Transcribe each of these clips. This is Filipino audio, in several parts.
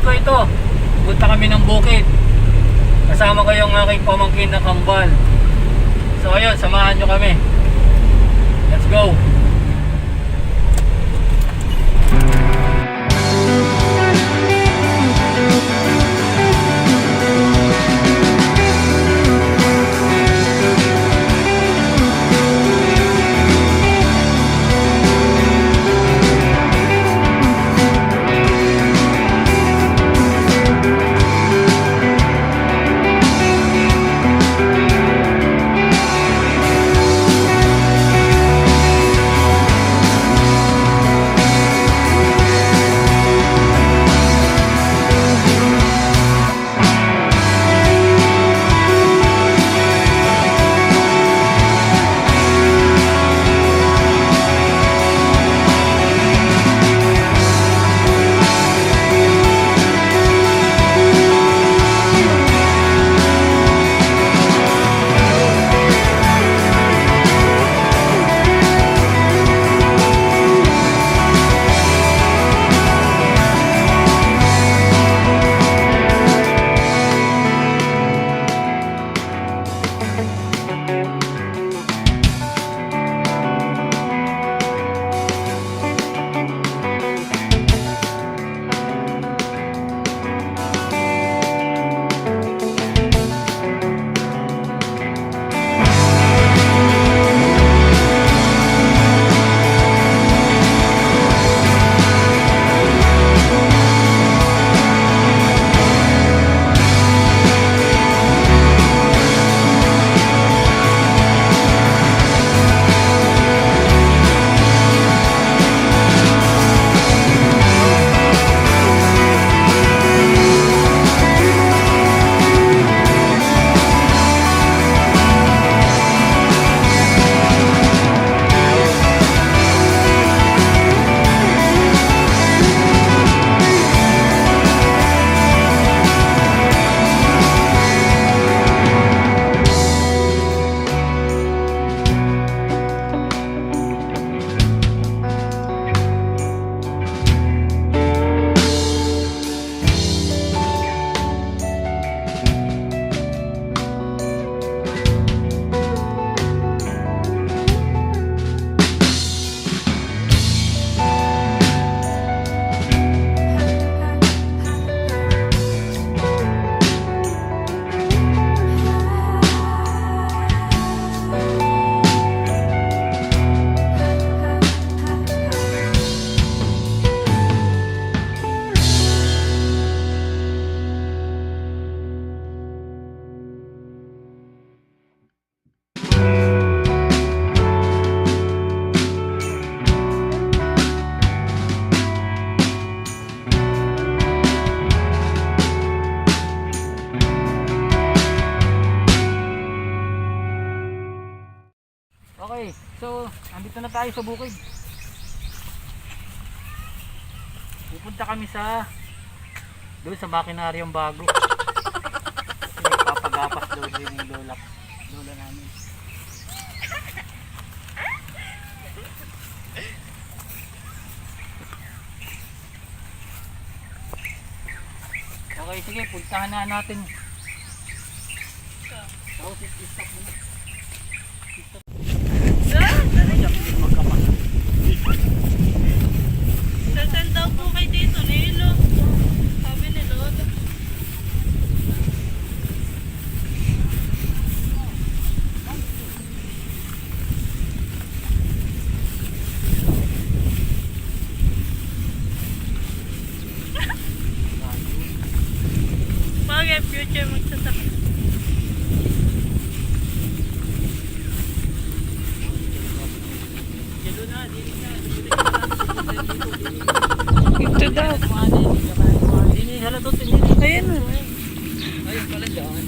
ko ito. Punta kami ng bukid. Kasama ko yung aking pamangkin na kambal. So ayun, samahan nyo kami. Let's go. Okay, so andito na tayo sa bukid. Pupunta kami doon sa makinaryong bago. Kasi nagpapagapas doon din yung lola namin. Okay, sige, puntahan na natin. Tapos i-stop muna. Saan daw po kayo dito, Nilo? Sabi ni Lola. Bakit future magsasaka? Ito daw. Ayan na. Ayun pala dyan.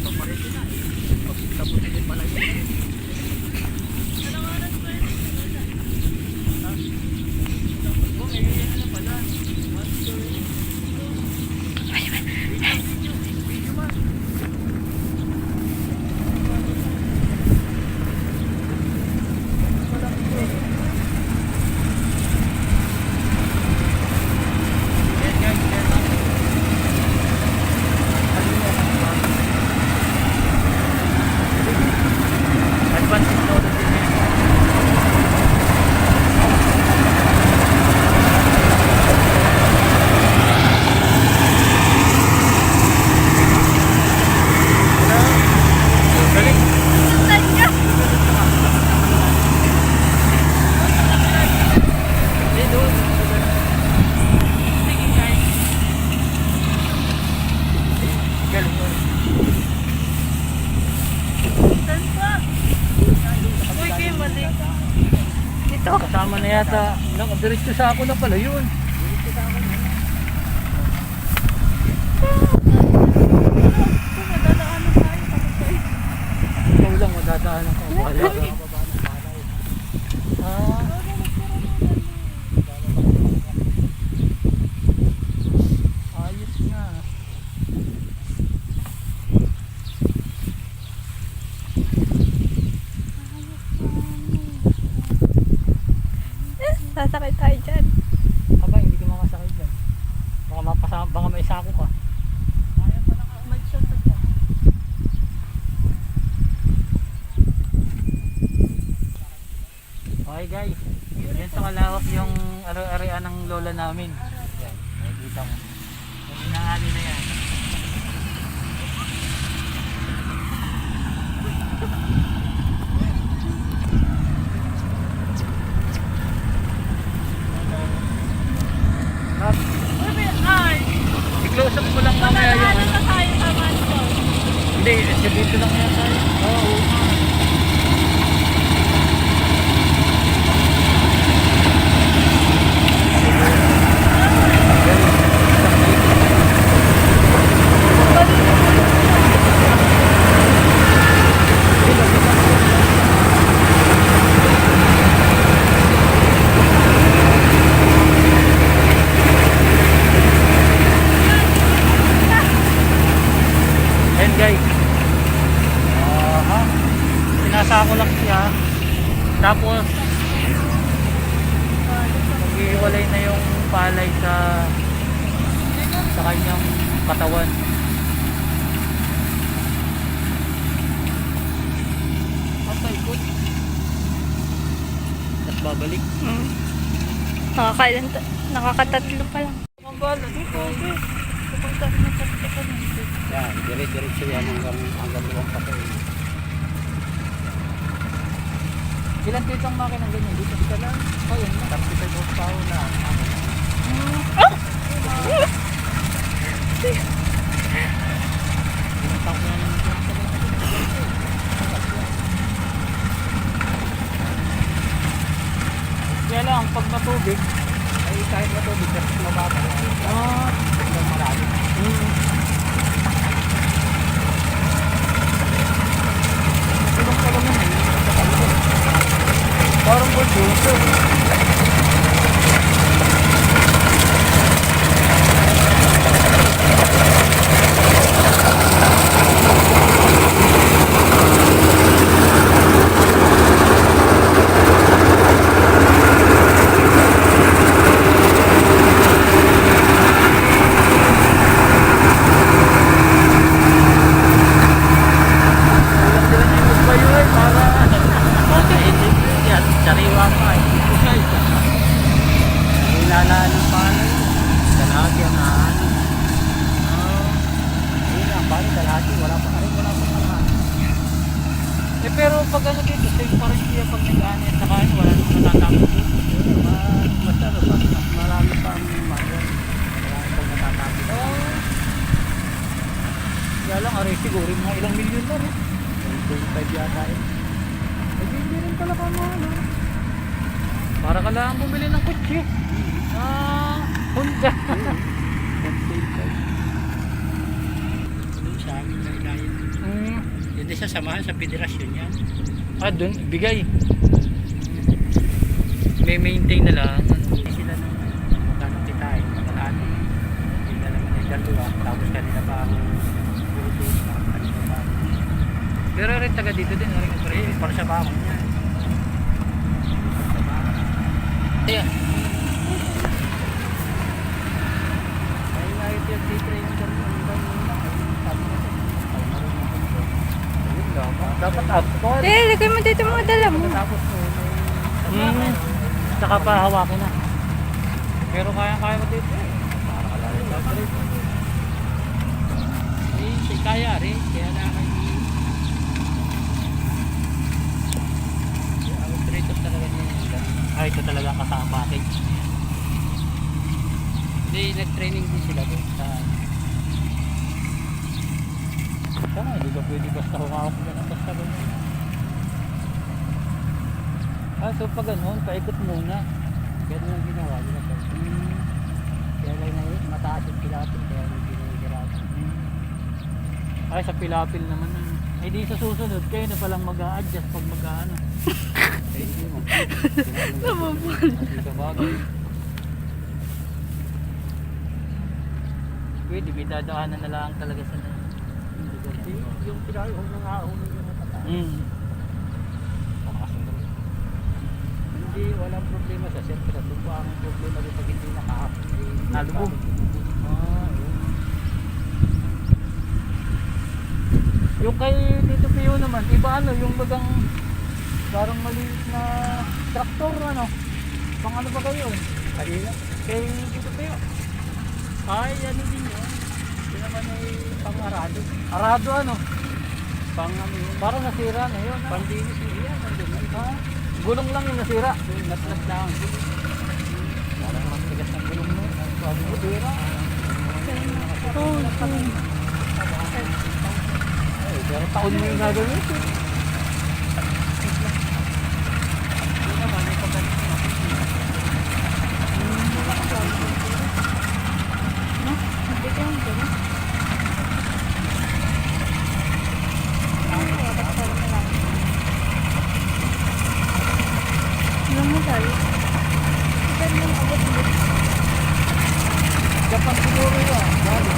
Paparin na. Tapusin din pala yun. Anong oras ba yun? May ganyan na pala. galing ko. Saan pa? Uy, kayo mali. Dito? Kasama na yata. Diretso sa ako na pala yun. Madalaanan tayo. Ikaw lang madadaanan ko. Wala ka. Ah. Ayos nga. Sasakit tayo dyan. Aba, hindi ka makasakit dyan. Baka may sako ka. Mag-shot ako. Okay guys, yan sa kalawak yung ari-arian ng lola namin. Yan, nakikita mo. Yung inaani na yan. Ay! I-close up ko lang mamaya yung Madalaanan na tayo sa mansion. Hindi, dito lang yan tayo. Oo. Ayan guys. Aha. Sinasako lang siya. Tapos maghihiwalay na yung palay sa kanyang katawan. Patay ko. Tapos babalik. Nakakatatlo pa lang. Kambal, dito. Pupunta na sa tekan. Yan, dire-diretso yan hanggang luwang pa kayo. Ilan dito ang makina ganyan? Dito ka lang. Oh, yun na. 35 horsepower na. Kaya lang, pag matubig, Ay, kahit matubig, kasi mababa. Hanggang marami. tulong ka naman eh. Parang bulldozer. Sariwa pa eh. Nilalaan ng paano yun. Kalahati ang naano. Ayun lang, paano kalahati? Wala pa kalahati. Pero pag ano dito, safe pa rin siya pag nag-ano at saka wala nang natatapos dito. Basta mas marami pa ang mayon. Marami pang natatapos. Kaya lang, aray siguro mga ilang milyon na rin. 25 yata eh. Hindi rin pala ka ano. Para ka lang bumili ng kutsi. Honda. 25. Sa amin na inayin. Hindi sa samahan sa federasyon yan. Dun, bigay. May maintain na lang. Hindi sila nung magkano kita eh. Kalahati. Hindi na naman yung dalawa. Tapos kanina pa ang Bluetooth na. Kanina pa. Pero rin taga dito din. Eh, para sa bakon yan. Ayan. Ay, ngayon yung titrain ko rin ang iba yung sabi mo ito. Ay, marunong ko ito. Ayun lang. Dapat ako. Lagay mo dito mga dala mo. Tapos may Saka pa hawakin na. Pero kaya mo dito eh. para kalala sa trip. Eh, si kaya rin. Kaya na kayo. Ang operators talaga niya yung Ito talaga kasama package. Hindi, nag-training din sila doon sa nga, hindi ka pwede basta humawak ka ng basta ganun. So pag ganun, paikot muna. Ganun ang ginawa nila. Kaya lang na mataas yung pilapil, kaya lang ginahirapan. Ay, sa pilapil naman. Ay, di sa susunod, kayo na palang mag-a-adjust pag mag-ano. Eh, hindi mo. Hindi ka bagay. Pwede, may dadaanan na lang talaga sa na. Yung pinahon ng ahon yung mataas. Hindi, walang problema sa siyempre sa tubo. Ang problema rin pag hindi nakahapon. Nalubog. Yung kay Tito Pio naman, iba ano, yung bagang parang maliit na traktor ano. Pang ano ba kayo? Kanina? Kay Tito Pio. Ay, ano din yun. Hindi naman ay pang-arado. Arado ano? Pang ano yun. Parang nasira na yun. Ah. Pandinis yun yan. Nandun. Ah, gulong lang yung nasira. Natlas lang. Parang mas tigas ng gulong mo. Sabi ko, tira. Ay, pero taon mo yung gagawin. Hindi naman, may pagdating na. Japan siguro yun. Bali.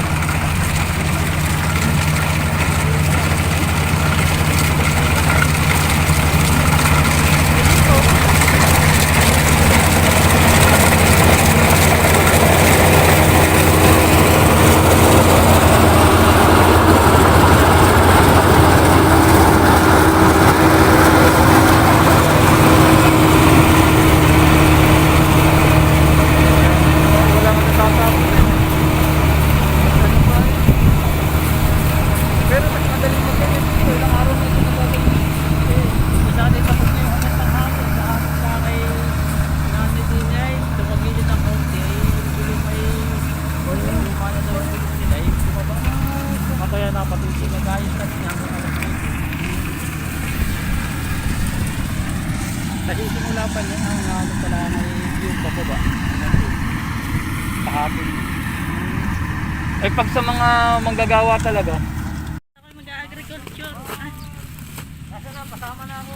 Wala mo natatapos. Pero mas madaling mag-ganyan dito. Ilang araw na ito nagagawin. Sa atin tapos na yung umat ng hapon. Sa hapon sa kay Nanay Dinay. Sa pagilid ng kaunti ay yung gulong ay lumana daw yung gulong nila. Yung bumaba. Kaya napatuloy na gayos natin hanggang alas 9. Kasi simula pa niya ang ano pala may yung bababa. Kahapon. Ay pag sa mga manggagawa talaga. Ako mag-agriculture. Nasa na, pasama na ako.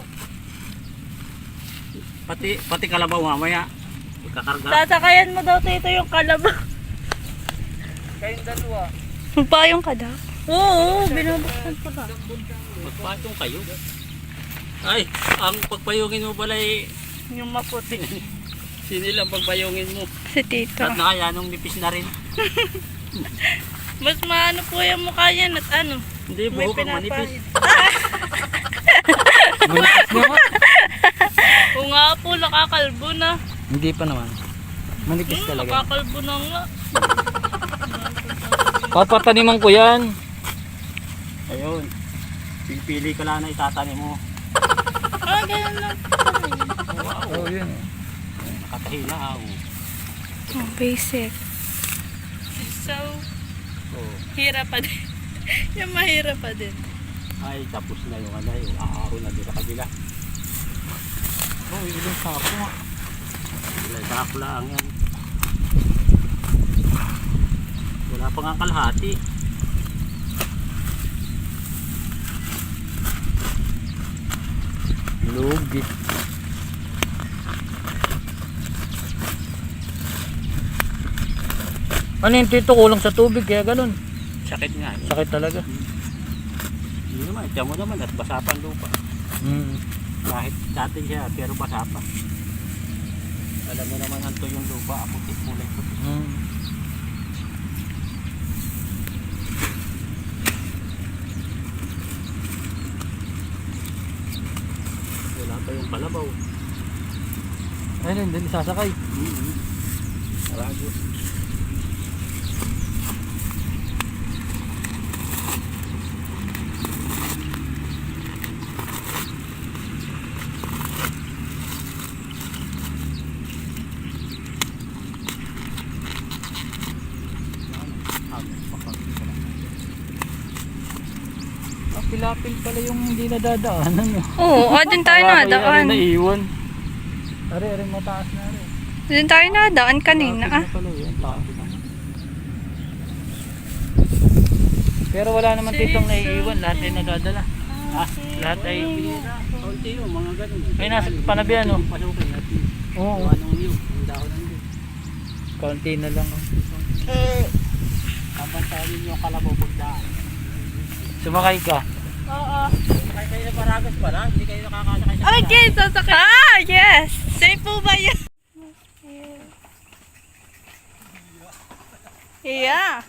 Pati kalabaw mamaya. Ikakarga. Tatakayan mo daw Tito yung kalabaw. Kayong dalawa. Magpayong ka daw? Oo, binubuksan ko na. Magpatong kayo. Ay, ang pagpayungin mo pala ay Yung maputi. sinilang pagpayungin mo. Si Tito. At nakayanong nipis na rin. Mas maano po yung mukha yan at ano. Hindi, May buhok ang manipis. pinapahid. Manipis naman. Oo nga po, nakakalbo na. Hindi pa naman. Manipis talaga. Nakakalbo na nga. Papataniman ko yan. Ayun. Pipili ka lang na itatanim mo. Ah, ganyan lang. Wow. Oh, yun. Nakatahi na ako. Oh, basic. So, Oh. hirap pa din. Yung mahirap pa din. Ay, tapos na yung ano, yung aahon na doon sa kabila. Oh, ilang sapo nga. Ilang sako lang yan. Wala pa nga kalahati. Lugi. Ano yung Tito, kulang sa tubig kaya ganun. Sakit nga. Eh. Sakit talaga. Hindi naman, tiyan mo naman at basa pa ang lupa. Kahit dati siya, pero basa pa. Alam mo naman ang yung lupa, aputit kulay puti. Wala pa yung kalabaw. Ayun, hindi sasakay. Sarado. Pilapil pala yung hindi nadadaanan. Oo, doon tayo nadaan. Naiwan. Ari mataas na rin. Doon tayo nadaan kanina. Lapit na pala yun. Lapit na. Pero wala naman ditong naiiwan. Lahat ay nadadala. Lahat ay... Kaunti yun, mga ganun. Ay, nasa panabihan, no? Pasukin natin. Oo. Anong yun? Ang dahon ng yun. Kaunti na lang. Kapantalin yung kalabaw pagdaan. Sumakay ka. Oo. Kaya kayo na Paragas pala, hindi kayo nakakasakay sa Ay, yes, sasakay. Ah, yes! Safe po ba yan? Yeah.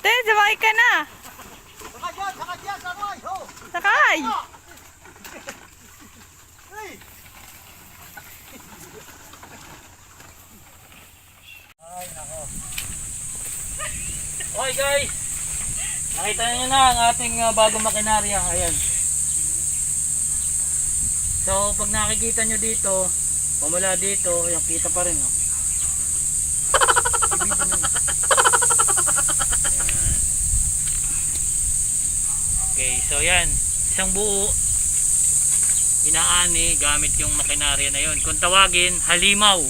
Te, sumakay ka na. Sakay dyan, sakay! Ho! Sakay! Okay guys, nakita niyo na ang ating bagong makinarya. Ayan. So pag nakikita nyo dito, pamula dito, yung kita pa rin. Oh. Ibigin mo. Ayan. Okay, so yan. Isang buo inaani gamit yung makinarya na yun. Kung tawagin, halimaw.